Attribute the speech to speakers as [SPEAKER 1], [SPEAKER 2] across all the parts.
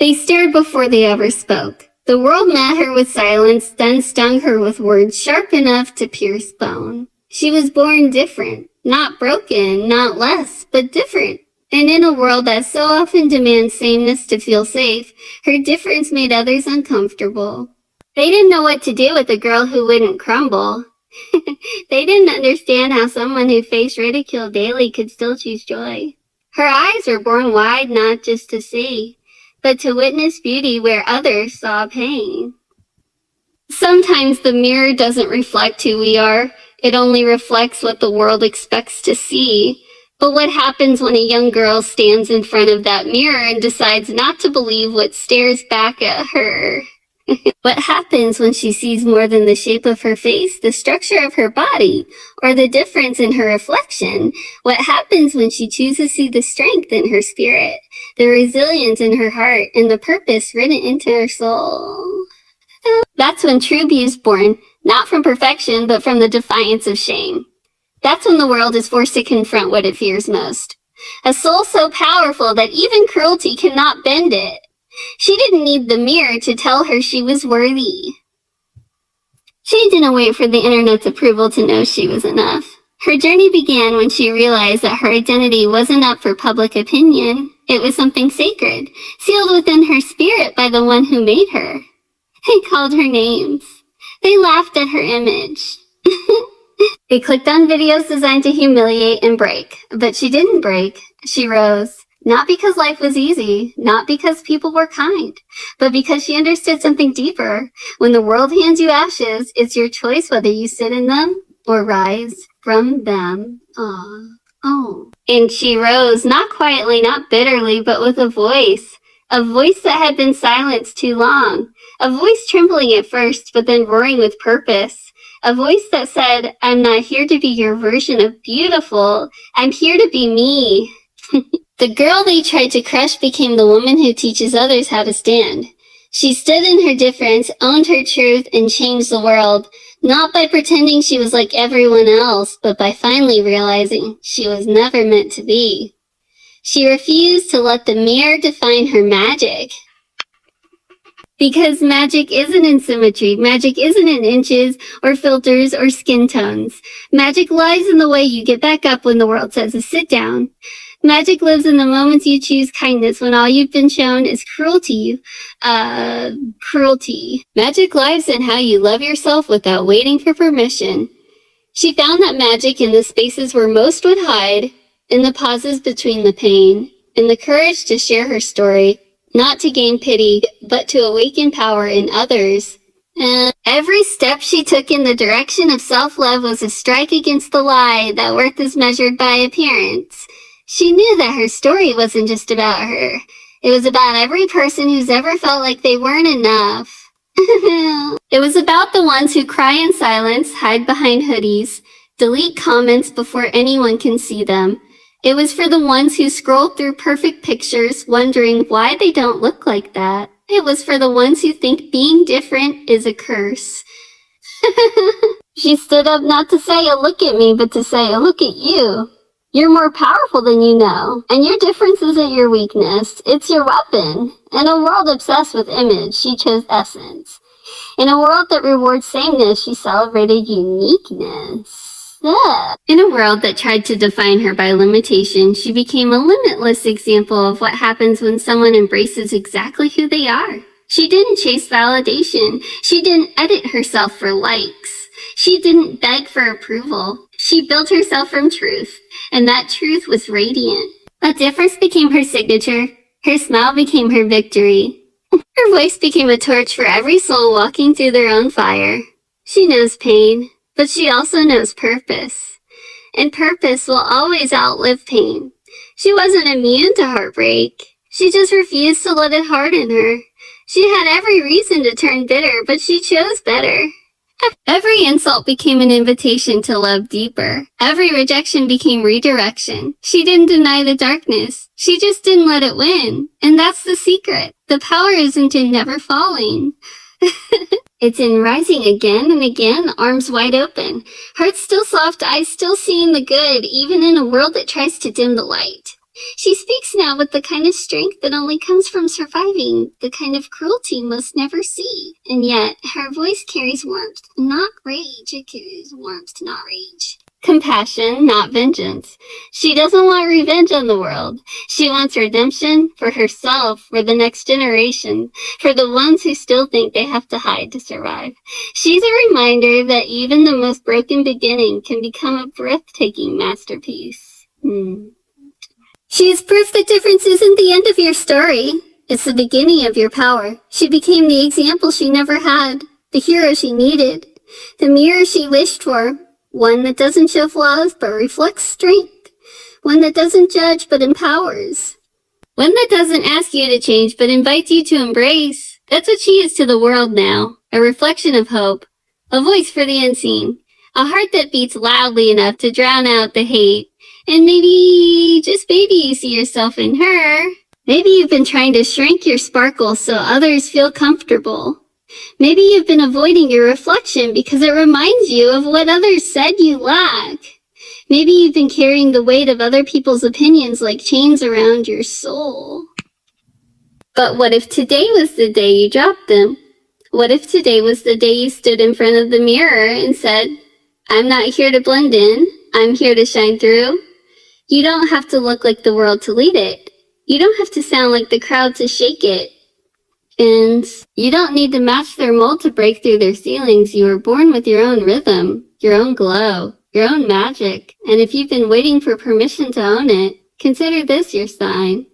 [SPEAKER 1] They stared before they ever spoke. The world met her with silence, then stung her with words sharp enough to pierce bone. She was born different, not broken, not less, but different. And in a world that so often demands sameness to feel safe, her difference made others uncomfortable. They didn't know what to do with a girl who wouldn't crumble. They didn't understand how someone who faced ridicule daily could still choose joy. Her eyes were born wide not just to see, but to witness beauty where others saw pain. Sometimes the mirror doesn't reflect who we are. It only reflects what the world expects to see. But what happens when a young girl stands in front of that mirror and decides not to believe what stares back at her? What happens when she sees more than the shape of her face, the structure of her body, or the difference in her reflection? What happens when she chooses to see the strength in her spirit, the resilience in her heart, and the purpose written into her soul? That's when true beauty is born, not from perfection, but from the defiance of shame. That's when the world is forced to confront what it fears most. A soul so powerful that even cruelty cannot bend it. She didn't need the mirror to tell her she was worthy. She didn't wait for the internet's approval to know she was enough. Her journey began when she realized that her identity wasn't up for public opinion. It was something sacred, sealed within her spirit by the one who made her. They called her names. They laughed at her image. They clicked on videos designed to humiliate and break. But she didn't break. She rose. Not because life was easy, not because people were kind, but because she understood something deeper. When the world hands you ashes, it's your choice whether you sit in them or rise from them. Oh. And she rose, not quietly, not bitterly, but with a voice that had been silenced too long. A voice trembling at first, but then roaring with purpose. A voice that said, I'm not here to be your version of beautiful. I'm here to be me. The girl they tried to crush became the woman who teaches others how to stand. She stood in her difference, owned her truth, and changed the world, not by pretending she was like everyone else, but by finally realizing she was never meant to be. She refused to let the mirror define her magic. Because magic isn't in symmetry. Magic isn't in inches or filters or skin tones. Magic lies in the way you get back up when the world says to sit down. Magic lives in the moments you choose kindness when all you've been shown is cruelty. Magic lives in how you love yourself without waiting for permission. She found that magic in the spaces where most would hide, in the pauses between the pain, in the courage to share her story, not to gain pity, but to awaken power in others. And every step she took in the direction of self-love was a strike against the lie that worth is measured by appearance. She knew that her story wasn't just about her. It was about every person who's ever felt like they weren't enough. It was about the ones who cry in silence, hide behind hoodies, delete comments before anyone can see them. It was for the ones who scroll through perfect pictures, wondering why they don't look like that. It was for the ones who think being different is a curse. She stood up not to say, "Oh, look at me," but to say, "Oh, look at you. You're more powerful than you know, and your difference isn't your weakness, it's your weapon." In a world obsessed with image, she chose essence. In a world that rewards sameness, she celebrated uniqueness. Yeah. In a world that tried to define her by limitation, she became a limitless example of what happens when someone embraces exactly who they are. She didn't chase validation. She didn't edit herself for likes. She didn't beg for approval. She built herself from truth, and that truth was radiant. A difference became her signature. Her smile became her victory. Her voice became a torch for every soul walking through their own fire. She knows pain, but she also knows purpose. And purpose will always outlive pain. She wasn't immune to heartbreak. She just refused to let it harden her. She had every reason to turn bitter, but she chose better. Every insult became an invitation to love deeper. Every rejection became redirection. She didn't deny the darkness. She just didn't let it win. And that's the secret. The power isn't in never falling. It's in rising again and again, arms wide open. Heart still soft, eyes still seeing the good, even in a world that tries to dim the light. She speaks now with the kind of strength that only comes from surviving, the kind of cruelty most never see. And yet, her voice carries warmth, not rage. It carries warmth, not rage. Compassion, not vengeance. She doesn't want revenge on the world. She wants redemption for herself, for the next generation, for the ones who still think they have to hide to survive. She's a reminder that even the most broken beginning can become a breathtaking masterpiece. She is proof that difference isn't the end of your story. It's the beginning of your power. She became the example she never had, the hero she needed, the mirror she wished for. One that doesn't show flaws but reflects strength. One that doesn't judge but empowers. One that doesn't ask you to change but invites you to embrace. That's what she is to the world now. A reflection of hope. A voice for the unseen. A heart that beats loudly enough to drown out the hate. And maybe, just maybe, you see yourself in her. Maybe you've been trying to shrink your sparkle so others feel comfortable. Maybe you've been avoiding your reflection because it reminds you of what others said you lack. Maybe you've been carrying the weight of other people's opinions like chains around your soul. But what if today was the day you dropped them? What if today was the day you stood in front of the mirror and said, I'm not here to blend in, I'm here to shine through? You don't have to look like the world to lead it. You don't have to sound like the crowd to shake it. And you don't need to match their mold to break through their ceilings. You were born with your own rhythm, your own glow, your own magic. And if you've been waiting for permission to own it, consider this your sign.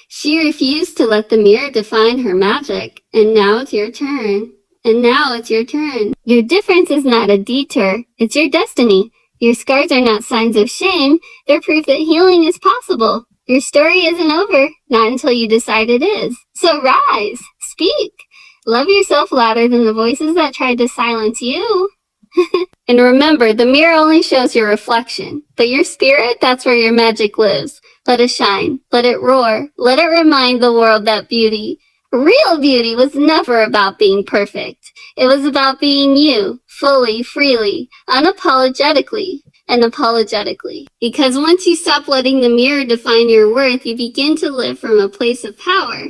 [SPEAKER 1] She refused to let the mirror define her magic. And now it's your turn. And now it's your turn. Your difference is not a detour. It's your destiny. Your scars are not signs of shame. They're proof that healing is possible. Your story isn't over, not until you decide it is. So rise, speak, love yourself louder than the voices that tried to silence you. And remember, the mirror only shows your reflection, but your spirit, that's where your magic lives. Let it shine, let it roar, let it remind the world that beauty, real beauty, was never about being perfect. It was about being you, fully, freely, unapologetically. And apologetically. Because once you stop letting the mirror define your worth, you begin to live from a place of power.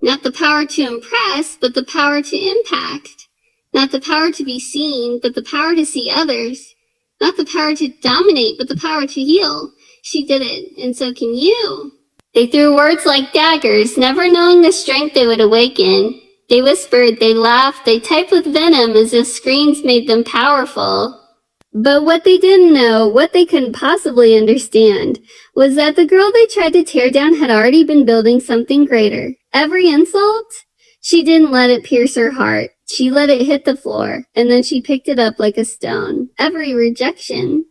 [SPEAKER 1] Not the power to impress, but the power to impact. Not the power to be seen, but the power to see others. Not the power to dominate, but the power to heal. She did it, and so can you. They threw words like daggers, never knowing the strength they would awaken. They whispered, they laughed, they typed with venom as if screams made them powerful. But what they didn't know, what they couldn't possibly understand, was that the girl they tried to tear down had already been building something greater. Every insult, she didn't let it pierce her heart. She let it hit the floor, and then she picked it up like a stone. Every rejection.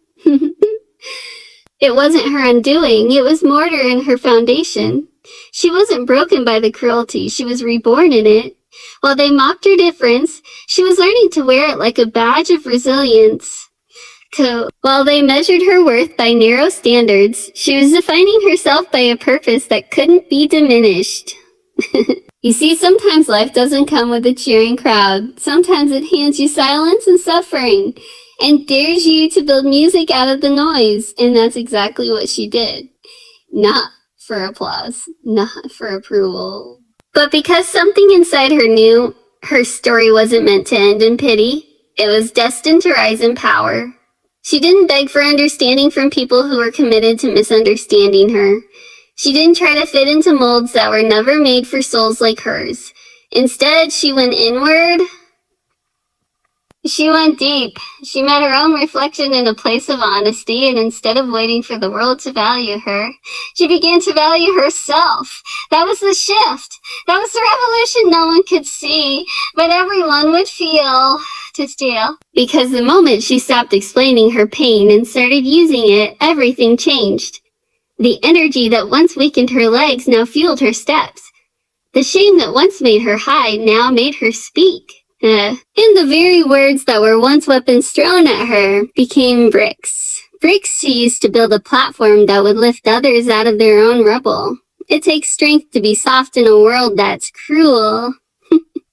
[SPEAKER 1] It wasn't her undoing, it was mortar in her foundation. She wasn't broken by the cruelty, she was reborn in it. While they mocked her difference, she was learning to wear it like a badge of resilience. While they measured her worth by narrow standards, she was defining herself by a purpose that couldn't be diminished. You see, sometimes life doesn't come with a cheering crowd. Sometimes it hands you silence and suffering, and dares you to build music out of the noise. And that's exactly what she did. Not for applause, not for approval. But because something inside her knew her story wasn't meant to end in pity, it was destined to rise in power. She didn't beg for understanding from people who were committed to misunderstanding her. She didn't try to fit into molds that were never made for souls like hers. Instead, she went inward. She went deep. She met her own reflection in a place of honesty, and instead of waiting for the world to value her, she began to value herself. That was the shift. That was the revolution no one could see, but everyone would feel to steal. Because the moment she stopped explaining her pain and started using it, everything changed. The energy that once weakened her legs now fueled her steps. The shame that once made her hide now made her speak. And the very words that were once weapons thrown at her became bricks. Bricks she used to build a platform that would lift others out of their own rubble. It takes strength to be soft in a world that's cruel.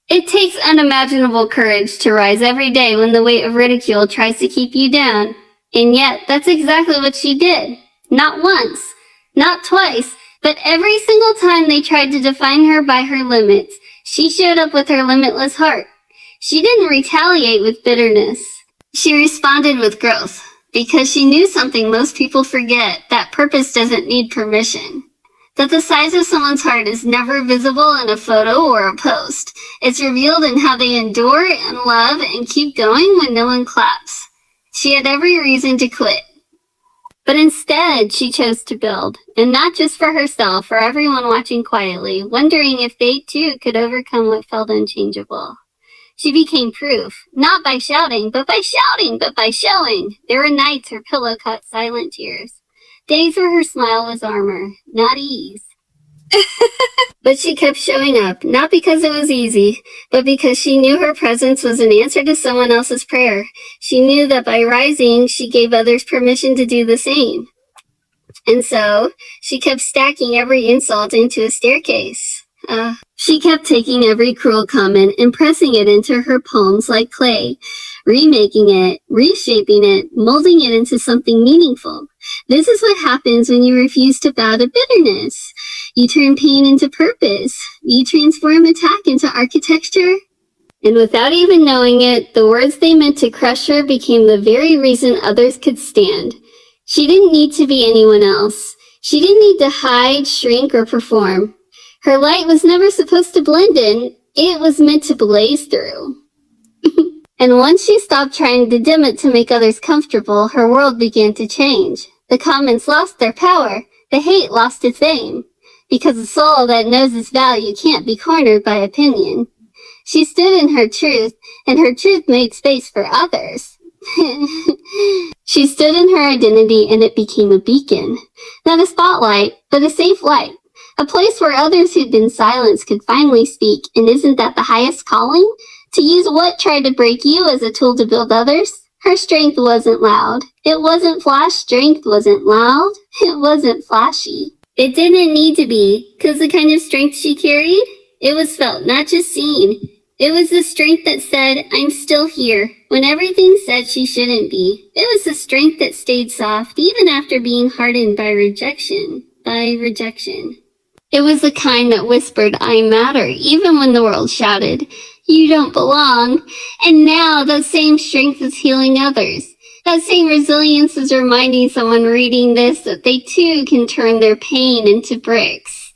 [SPEAKER 1] It takes unimaginable courage to rise every day when the weight of ridicule tries to keep you down. And yet, that's exactly what she did. Not once, not twice, But every single time they tried to define her by her limits, she showed up with her limitless heart. She didn't retaliate with bitterness. She responded with growth, because she knew something most people forget, that purpose doesn't need permission. That the size of someone's heart is never visible in a photo or a post. It's revealed in how they endure and love and keep going when no one claps. She had every reason to quit. But instead, she chose to build, and not just for herself, for everyone watching quietly, wondering if they too could overcome what felt unchangeable. She became proof, not by shouting, but by showing. There were nights her pillow caught silent tears. Days where her smile was armor, not ease. But she kept showing up, not because it was easy, but because she knew her presence was an answer to someone else's prayer. She knew that by rising, she gave others permission to do the same. And so, she kept stacking every insult into a staircase. She kept taking every cruel comment and pressing it into her poems like clay, remaking it, reshaping it, molding it into something meaningful. This is what happens when you refuse to bow to bitterness. You turn pain into purpose. You transform attack into architecture. And without even knowing it, the words they meant to crush her became the very reason others could stand. She didn't need to be anyone else. She didn't need to hide, shrink, or perform. Her light was never supposed to blend in. It was meant to blaze through. And once she stopped trying to dim it to make others comfortable, her world began to change. The comments lost their power. The hate lost its aim. Because a soul that knows its value can't be cornered by opinion. She stood in her truth, and her truth made space for others. She stood in her identity, and it became a beacon. Not a spotlight, but a safe light. A place where others who'd been silenced could finally speak, and isn't that the highest calling? To use what tried to break you as a tool to build others? Her strength wasn't loud. It wasn't flash. Strength wasn't loud. It wasn't flashy. It didn't need to be, because the kind of strength she carried, it was felt, not just seen. It was the strength that said, I'm still here, when everything said she shouldn't be. It was the strength that stayed soft, even after being hardened by rejection. It was the kind that whispered, I matter, even when the world shouted, you don't belong. And now that same strength is healing others. That same resilience is reminding someone reading this that they too can turn their pain into bricks.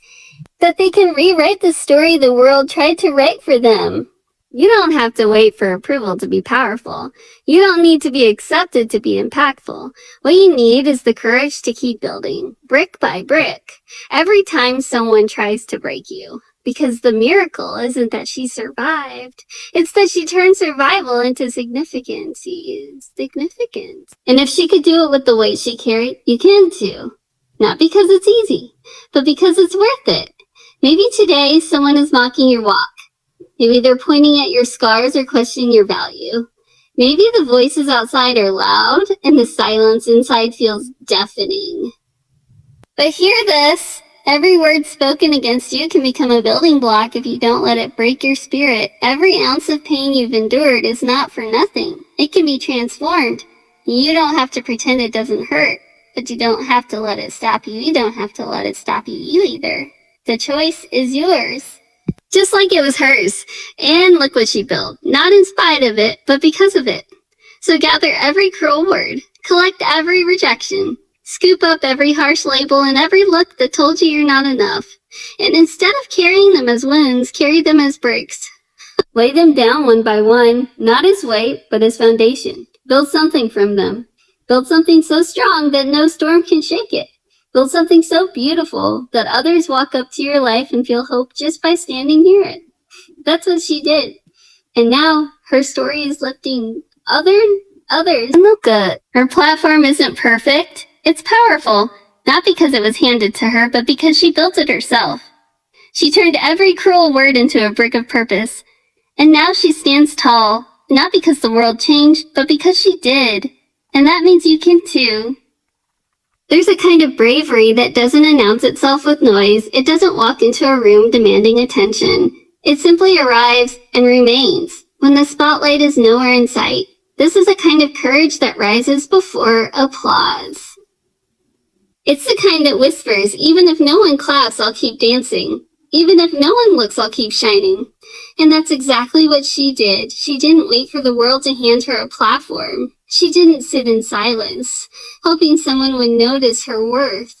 [SPEAKER 1] That they can rewrite the story the world tried to write for them. You don't have to wait for approval to be powerful. You don't need to be accepted to be impactful. What you need is the courage to keep building, brick by brick, every time someone tries to break you. Because the miracle isn't that she survived. It's that she turned survival into significance. She is significant. And if she could do it with the weight she carried, you can too. Not because it's easy, but because it's worth it. Maybe today someone is mocking your walk. Maybe they're pointing at your scars or questioning your value. Maybe the voices outside are loud and the silence inside feels deafening. But hear this. Every word spoken against you can become a building block if you don't let it break your spirit. Every ounce of pain you've endured is not for nothing. It can be transformed. You don't have to pretend it doesn't hurt, but you don't have to let it stop you. You don't have to let it stop you either. The choice is yours. Just like it was hers. And look what she built. Not in spite of it, but because of it. So gather every cruel word. Collect every rejection. Scoop up every harsh label and every look that told you you're not enough. And instead of carrying them as wounds, carry them as bricks. Lay them down one by one, not as weight, but as foundation. Build something from them. Build something so strong that no storm can shake it. Build something so beautiful that others walk up to your life and feel hope just by standing near it. That's what she did. And now her story is lifting others. And look good. Her platform isn't perfect. It's powerful. Not because it was handed to her, but because she built it herself. She turned every cruel word into a brick of purpose. And now she stands tall. Not because the world changed, but because she did. And that means you can too. There's a kind of bravery that doesn't announce itself with noise. It doesn't walk into a room demanding attention. It simply arrives and remains when the spotlight is nowhere in sight. This is a kind of courage that rises before applause. It's the kind that whispers, even if no one claps, I'll keep dancing. Even if no one looks, I'll keep shining. And that's exactly what she did. She didn't wait for the world to hand her a platform. She didn't sit in silence, hoping someone would notice her worth.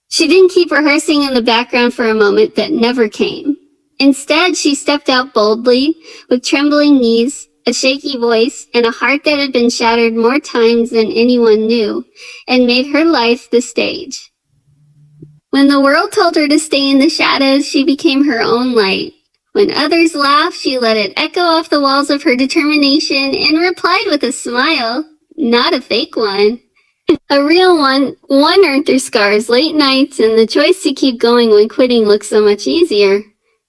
[SPEAKER 1] She didn't keep rehearsing in the background for a moment that never came. Instead, she stepped out boldly, with trembling knees, a shaky voice, and a heart that had been shattered more times than anyone knew, and made her life the stage. When the world told her to stay in the shadows, she became her own light. When others laughed, she let it echo off the walls of her determination and replied with a smile, not a fake one. A real one earned through scars, late nights, and the choice to keep going when quitting looked so much easier.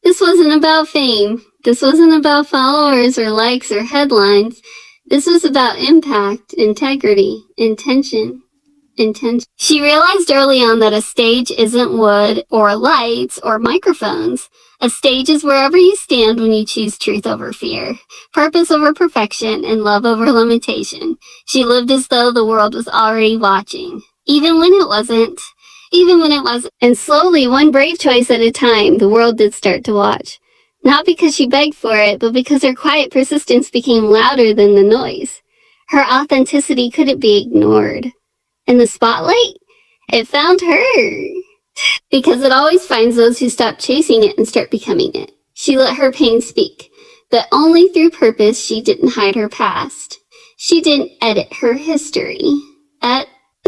[SPEAKER 1] This wasn't about fame. This wasn't about followers or likes or headlines. This was about impact, integrity, intention. She realized early on that a stage isn't wood or lights or microphones. A stage is wherever you stand when you choose truth over fear, purpose over perfection, and love over limitation. She lived as though the world was already watching, even when it wasn't. And slowly, one brave choice at a time, the world did start to watch. Not because she begged for it, but because her quiet persistence became louder than the noise. Her authenticity couldn't be ignored. And the spotlight? It found her. Because it always finds those who stop chasing it and start becoming it. She let her pain speak, but only through purpose. She didn't hide her past. She didn't edit her history.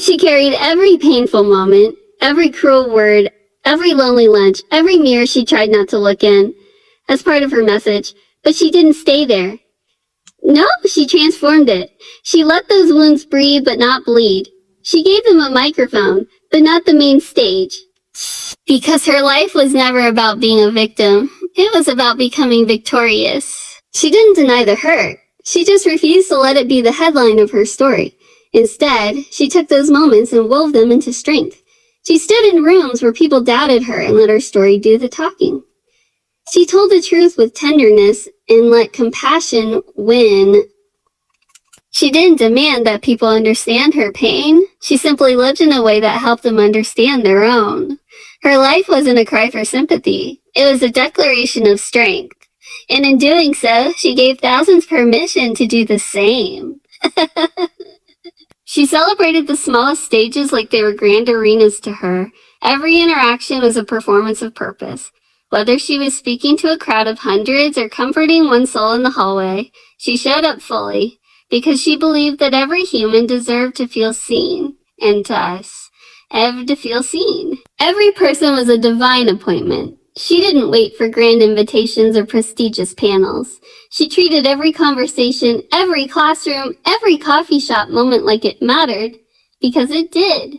[SPEAKER 1] She carried every painful moment, every cruel word, every lonely lunch, every mirror she tried not to look in, as part of her message, but she didn't stay there. No, she transformed it. She let those wounds breathe but not bleed. She gave them a microphone, but not the main stage. Because her life was never about being a victim. It was about becoming victorious. She didn't deny the hurt. She just refused to let it be the headline of her story. Instead, she took those moments and wove them into strength. She stood in rooms where people doubted her and let her story do the talking. She told the truth with tenderness and let compassion win. She didn't demand that people understand her pain. She simply lived in a way that helped them understand their own. Her life wasn't a cry for sympathy. It was a declaration of strength. And in doing so, she gave thousands permission to do the same. She celebrated the smallest stages like they were grand arenas to her. Every interaction was a performance of purpose. Whether she was speaking to a crowd of hundreds or comforting one soul in the hallway, she showed up fully. Because she believed that every human deserved to feel seen, and to us, to feel seen. Every person was a divine appointment. She didn't wait for grand invitations or prestigious panels. She treated every conversation, every classroom, every coffee shop moment like it mattered, because it did.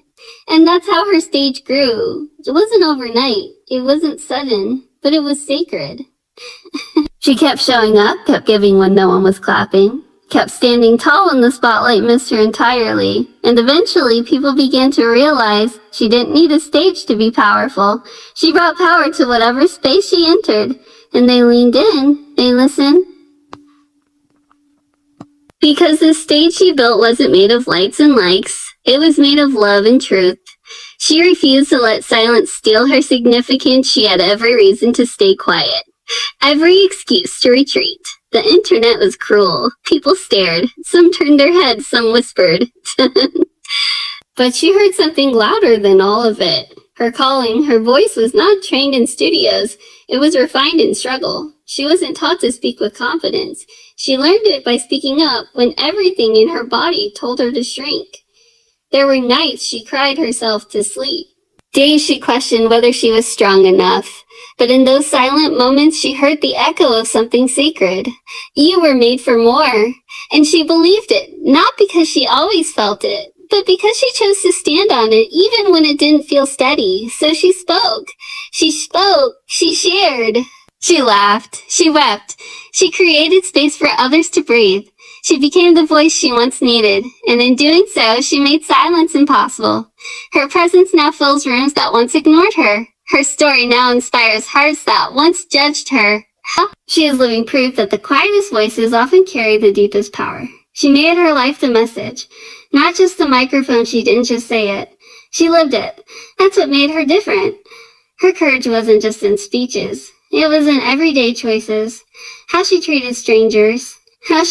[SPEAKER 1] And that's how her stage grew. It wasn't overnight, it wasn't sudden, but it was sacred. She kept showing up, kept giving when no one was clapping. Kept standing tall when the spotlight missed her entirely, and eventually people began to realize she didn't need a stage to be powerful. She brought power to whatever space she entered, and they leaned in, they listened. Because the stage she built wasn't made of lights and likes, it was made of love and truth. She refused to let silence steal her significance. She had every reason to stay quiet, every excuse to retreat. The internet was cruel. People stared. Some turned their heads, some whispered. But she heard something louder than all of it. Her calling, her voice was not trained in studios. It was refined in struggle. She wasn't taught to speak with confidence. She learned it by speaking up when everything in her body told her to shrink. There were nights she cried herself to sleep. Days she questioned whether she was strong enough. But in those silent moments, she heard the echo of something sacred. You were made for more. And she believed it, not because she always felt it, but because she chose to stand on it even when it didn't feel steady. So she spoke. She shared. She laughed. She wept. She created space for others to breathe. She became the voice she once needed, and in doing so, she made silence impossible. Her presence now fills rooms that once ignored her. Her story now inspires hearts that once judged her. She is living proof that the quietest voices often carry the deepest power. She made her life the message. Not just the microphone, she didn't just say it. She lived it. That's what made her different. Her courage wasn't just in speeches. It was in everyday choices. How she treated strangers. How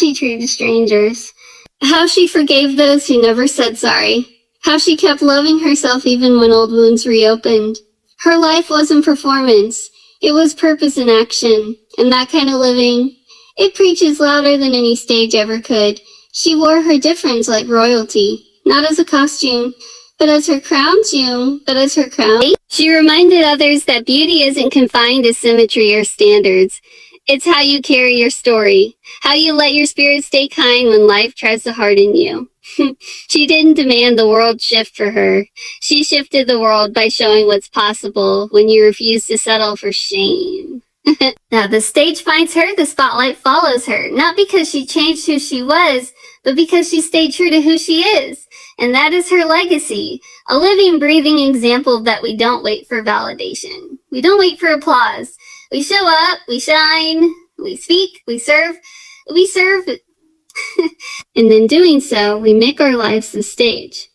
[SPEAKER 1] she forgave those who never said sorry. How she kept loving herself even when old wounds reopened. Her life wasn't performance. It was purpose in action. And that kind of living, it preaches louder than any stage ever could. She wore her difference like royalty. Not as a costume, but as her crown, She reminded others that beauty isn't confined to symmetry or standards. It's how you carry your story, how you let your spirit stay kind when life tries to harden you. She didn't demand the world shift for her. She shifted the world by showing what's possible when you refuse to settle for shame. Now the stage finds her, the spotlight follows her, not because she changed who she was, but because she stayed true to who she is. And that is her legacy, a living, breathing example that we don't wait for validation. We don't wait for applause. We show up, we shine, we speak, we serve. And in doing so, we make our lives the stage.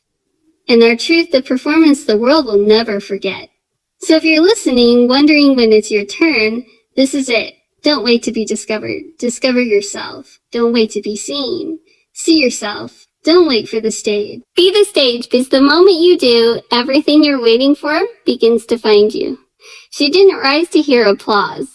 [SPEAKER 1] And our truth, the performance the world will never forget. So if you're listening, wondering when it's your turn, this is it. Don't wait to be discovered. Discover yourself. Don't wait to be seen. See yourself. Don't wait for the stage. Be the stage, because the moment you do, everything you're waiting for begins to find you. She didn't rise to hear applause.